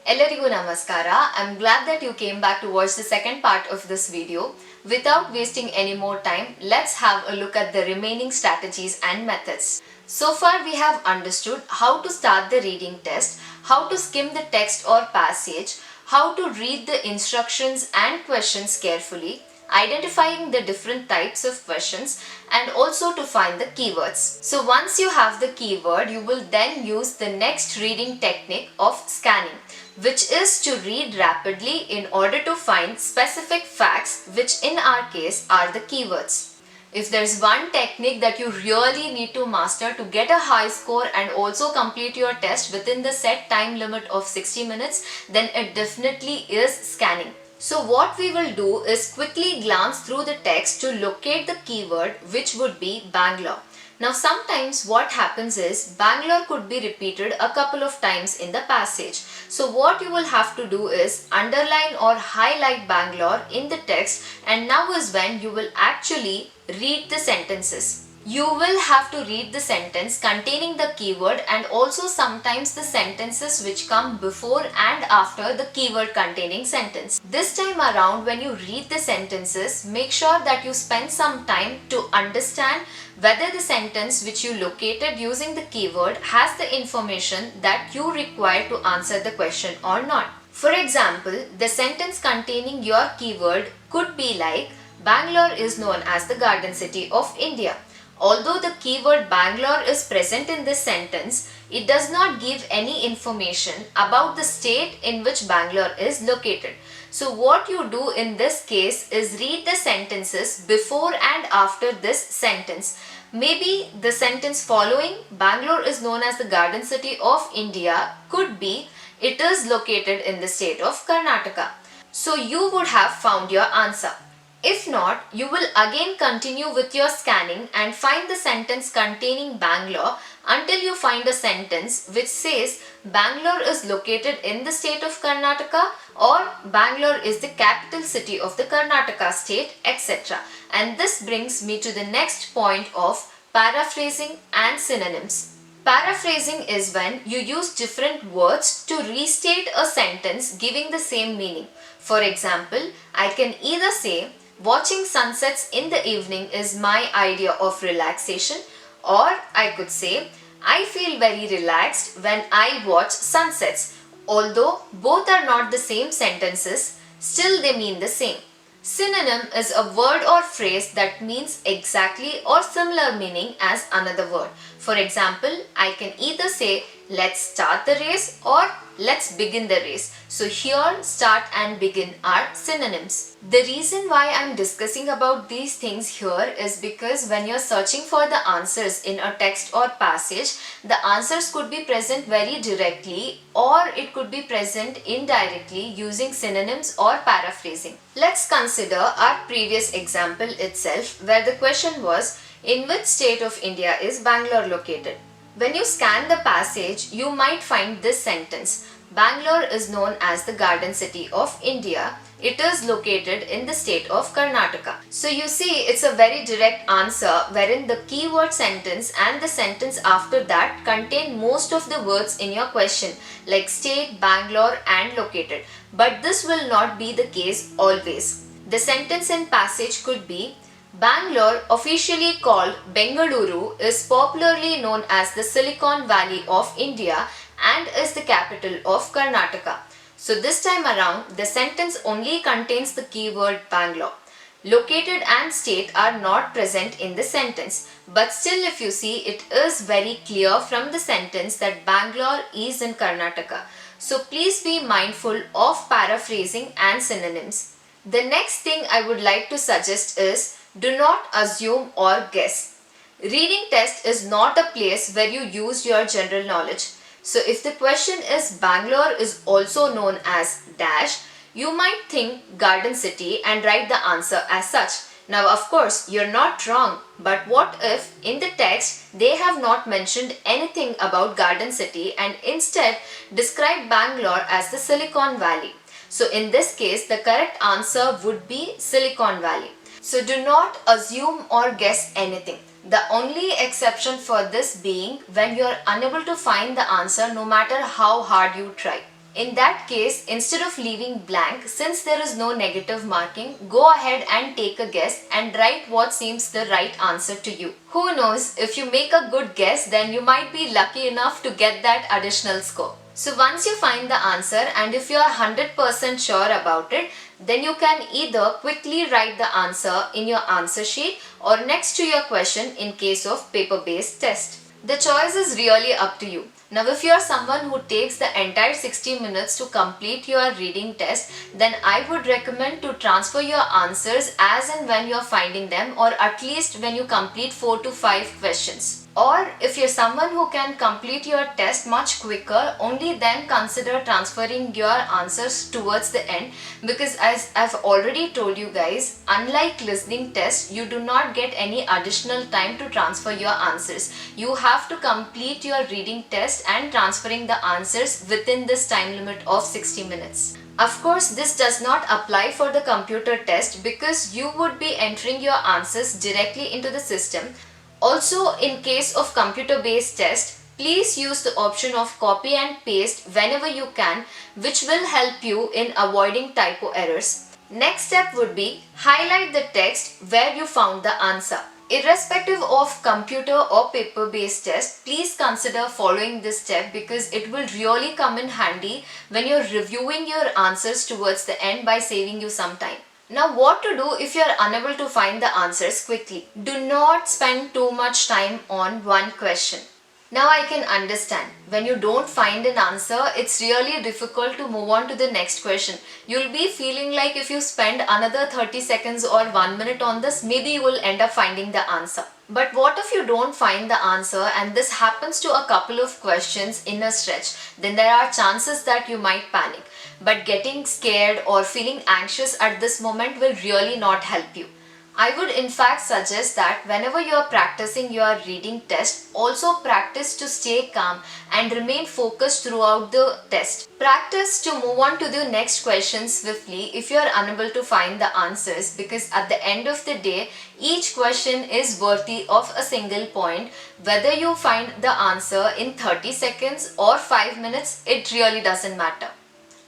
Ellarigu Namaskara. I'm glad that you came back to watch the second part of this video. Without wasting any more time, let's have a look at the remaining strategies and methods. So far we have understood how to start the reading test, how to skim the text or passage, how to read the instructions and questions carefully, identifying the different types of questions, and also to find the keywords. So once you have the keyword, you will then use the next reading technique of scanning, which is to read rapidly in order to find specific facts, which in our case are the keywords. If there's one technique that you really need to master to get a high score and also complete your test within the set time limit of 60 minutes, then it definitely is scanning. So what we will do is quickly glance through the text to locate the keyword, which would be Bangalore. Now sometimes what happens is Bangalore could be repeated a couple of times in the passage. So what you will have to do is underline or highlight Bangalore in the text, and now is when you will actually read the sentences. You will have to read the sentence containing the keyword and also sometimes the sentences which come before and after the keyword containing sentence. This time around, when you read the sentences, make sure that you spend some time to understand whether the sentence which you located using the keyword has the information that you require to answer the question or not. For example, the sentence containing your keyword could be like, Bangalore is known as the Garden City of India. Although the keyword Bangalore is present in this sentence, it does not give any information about the state in which Bangalore is located. So what you do in this case is read the sentences before and after this sentence. Maybe the sentence following, Bangalore is known as the Garden City of India, could be, it is located in the state of Karnataka. So you would have found your answer. If not, you will again continue with your scanning and find the sentence containing Bangalore until you find a sentence which says Bangalore is located in the state of Karnataka, or Bangalore is the capital city of the Karnataka state, etc. And this brings me to the next point of paraphrasing and synonyms. Paraphrasing is when you use different words to restate a sentence giving the same meaning. For example, I can either say, watching sunsets in the evening is my idea of relaxation, or I could say, I feel very relaxed when I watch sunsets. Although both are not the same sentences, still they mean the same. Synonym is a word or phrase that means exactly or similar meaning as another word. For example, I can either say, let's start the race, or let's begin the race. So here, start and begin are synonyms. The reason why I'm discussing about these things here is because when you're searching for the answers in a text or passage, the answers could be present very directly, or it could be present indirectly using synonyms or paraphrasing. Let's consider our previous example itself, where the question was, in which state of India is Bangalore located? When you scan the passage, you might find this sentence, Bangalore is known as the Garden City of India. It is located in the state of Karnataka. So you see, it's a very direct answer wherein the keyword sentence and the sentence after that contain most of the words in your question, like state, Bangalore and located. But this will not be the case always. The sentence and passage could be, Bangalore, officially called Bengaluru, is popularly known as the Silicon Valley of India and is the capital of Karnataka. So this time around, the sentence only contains the keyword Bangalore. Located and state are not present in the sentence, but still if you see, it is very clear from the sentence that Bangalore is in Karnataka. So please be mindful of paraphrasing and synonyms. The next thing I would like to suggest is, do not assume or guess. Reading test is not a place where you use your general knowledge. So if the question is Bangalore is also known as dash, you might think Garden City and write the answer as such. Now of course you're not wrong, but what if in the text they have not mentioned anything about Garden City and instead describe Bangalore as the Silicon Valley? So in this case, the correct answer would be Silicon Valley. So do not assume or guess anything. The only exception for this being when you are unable to find the answer no matter how hard you try. In that case, instead of leaving blank, since there is no negative marking, go ahead and take a guess and write what seems the right answer to you. Who knows, if you make a good guess, then you might be lucky enough to get that additional score. So once you find the answer and if you are 100% sure about it, then you can either quickly write the answer in your answer sheet or next to your question in case of paper-based test. The choice is really up to you. Now if you are someone who takes the entire 60 minutes to complete your reading test, then I would recommend to transfer your answers as and when you are finding them, or at least when you complete 4 to 5 questions. Or if you're someone who can complete your test much quicker, only then consider transferring your answers towards the end, because as I've already told you guys, unlike listening tests, you do not get any additional time to transfer your answers. You have to complete your reading test and transferring the answers within this time limit of 60 minutes. Of course, this does not apply for the computer test because you would be entering your answers directly into the system. Also, in case of computer-based test, please use the option of copy and paste whenever you can, which will help you in avoiding typo errors. Next step would be highlight the text where you found the answer. Irrespective of computer or paper-based test, please consider following this step because it will really come in handy when you're reviewing your answers towards the end by saving you some time. Now what to do if you are unable to find the answers quickly? Do not spend too much time on one question. Now I can understand, when you don't find an answer, it's really difficult to move on to the next question. You'll be feeling like if you spend another 30 seconds or 1 minute on this, maybe you will end up finding the answer. But what if you don't find the answer and this happens to a couple of questions in a stretch? Then there are chances that you might panic. But getting scared or feeling anxious at this moment will really not help you. I would in fact suggest that whenever you are practicing your reading test, also practice to stay calm and remain focused throughout the test. Practice to move on to the next question swiftly if you are unable to find the answers, because at the end of the day, each question is worthy of a single point. Whether you find the answer in 30 seconds or 5 minutes, it really doesn't matter.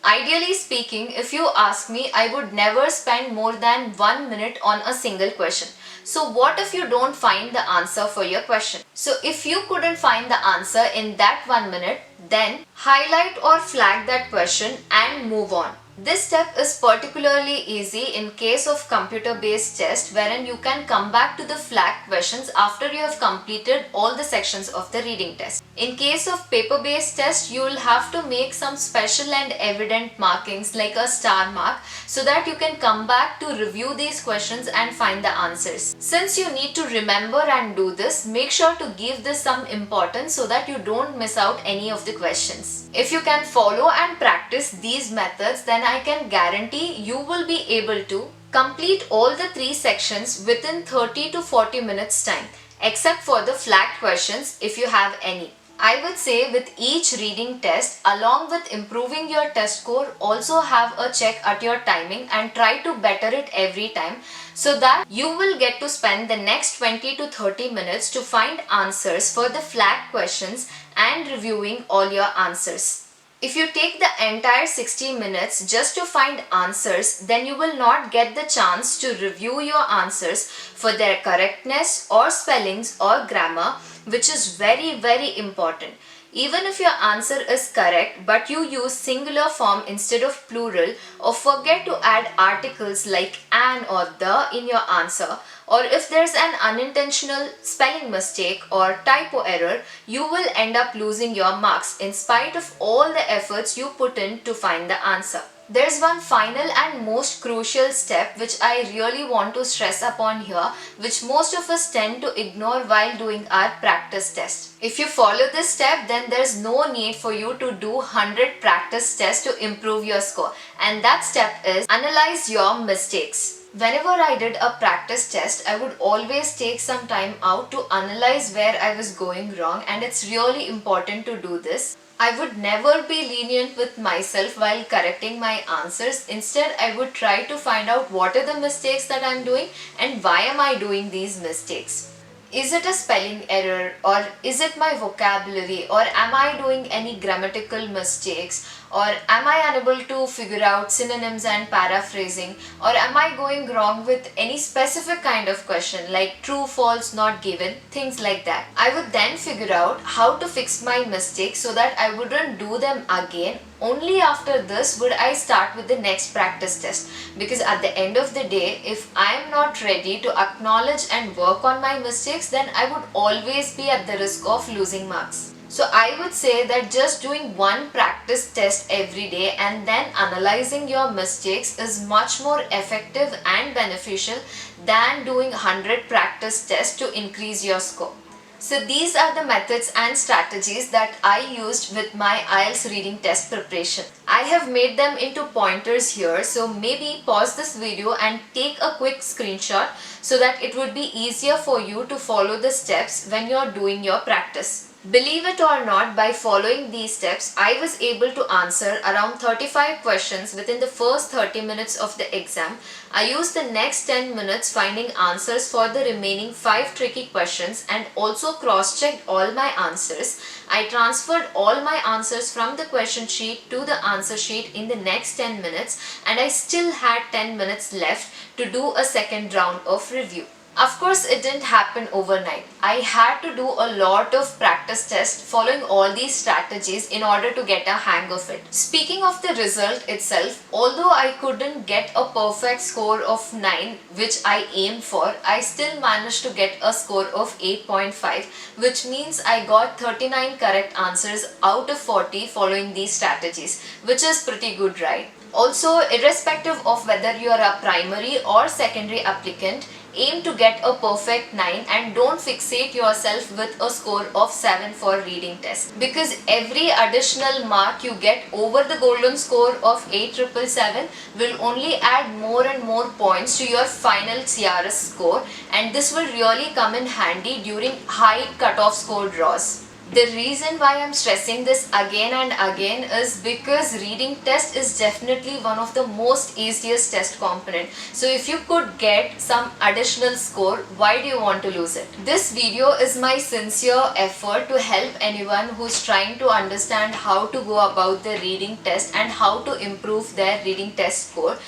Ideally speaking, if you ask me, I would never spend more than 1 minute on a single question. So what if you don't find the answer for your question? So if you couldn't find the answer in that 1 minute, then highlight or flag that question and move on. This step is particularly easy in case of computer-based test, wherein you can come back to the flagged questions after you have completed all the sections of the reading test. In case of paper-based test, you will have to make some special and evident markings like a star mark so that you can come back to review these questions and find the answers. Since you need to remember and do this, make sure to give this some importance so that you don't miss out any of the questions. If you can follow and practice these methods, then I can guarantee you will be able to complete all the 3 sections within 30 to 40 minutes time, except for the flagged questions if you have any. I would say with each reading test, along with improving your test score, also have a check at your timing and try to better it every time so that you will get to spend the next 20 to 30 minutes to find answers for the flagged questions and reviewing all your answers. If you take the entire 60 minutes just to find answers, then you will not get the chance to review your answers for their correctness or spellings or grammar, which is very important. Even if your answer is correct but you use singular form instead of plural, or forget to add articles like an or the in your answer, or if there's an unintentional spelling mistake or typo error, you will end up losing your marks in spite of all the efforts you put in to find the answer. There's one final and most crucial step which I really want to stress upon here, which most of us tend to ignore while doing our practice test. If you follow this step, then there's no need for you to do 100 practice tests to improve your score. And that step is analyze your mistakes. Whenever I did a practice test, I would always take some time out to analyze where I was going wrong, and it's really important to do this. I would never be lenient with myself while correcting my answers. Instead, I would try to find out what are the mistakes that I'm doing and why am I doing these mistakes. Is it a spelling error, or is it my vocabulary, or am I doing any grammatical mistakes, Or am I unable to figure out synonyms and paraphrasing? Or am I going wrong with any specific kind of question like true, false, not given, things like that. I would then figure out how to fix my mistakes so that I wouldn't do them again. Only after this would I start with the next practice test, because at the end of the day, if I am not ready to acknowledge and work on my mistakes, then I would always be at the risk of losing marks. So I would say that just doing one practice test every day and then analyzing your mistakes is much more effective and beneficial than doing 100 practice tests to increase your score. So these are the methods and strategies that I used with my IELTS reading test preparation. I have made them into pointers here, so maybe pause this video and take a quick screenshot so that it would be easier for you to follow the steps when you're doing your practice. Believe it or not, by following these steps, I was able to answer around 35 questions within the first 30 minutes of the exam. I used the next 10 minutes finding answers for the remaining 5 tricky questions and also cross-checked all my answers. I transferred all my answers from the question sheet to the answer sheet in the next 10 minutes, and I still had 10 minutes left to do a second round of review. Of course, it didn't happen overnight. I had to do a lot of practice tests following all these strategies in order to get a hang of it. Speaking of the result itself, although I couldn't get a perfect score of 9, which I aimed for, I still managed to get a score of 8.5, which means I got 39 correct answers out of 40 following these strategies, which is pretty good, right? Also, irrespective of whether you are a primary or secondary applicant, aim to get a perfect 9 and don't fixate yourself with a score of 7 for reading test, because every additional mark you get over the golden score of 8777 will only add more and more points to your final CRS score, and this will really come in handy during high cutoff score draws. The reason why I'm stressing this again and again is because reading test is definitely one of the most easiest test component. So if you could get some additional score, why do you want to lose it? This video is my sincere effort to help anyone who's trying to understand how to go about the reading test and how to improve their reading test score.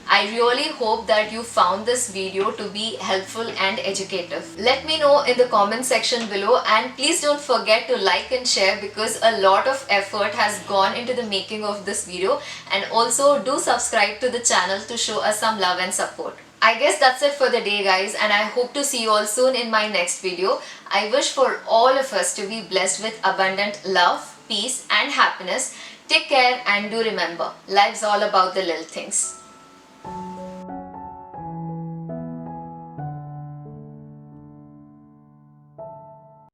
I really hope that you found this video to be helpful and educative. Let me know in the comment section below, and please don't forget to like and share, because a lot of effort has gone into the making of this video, and also do subscribe to the channel to show us some love and support. I guess that's it for the day, guys, and I hope to see you all soon in my next video. I wish for all of us to be blessed with abundant love, peace and happiness. Take care, and do remember, life's all about the little things.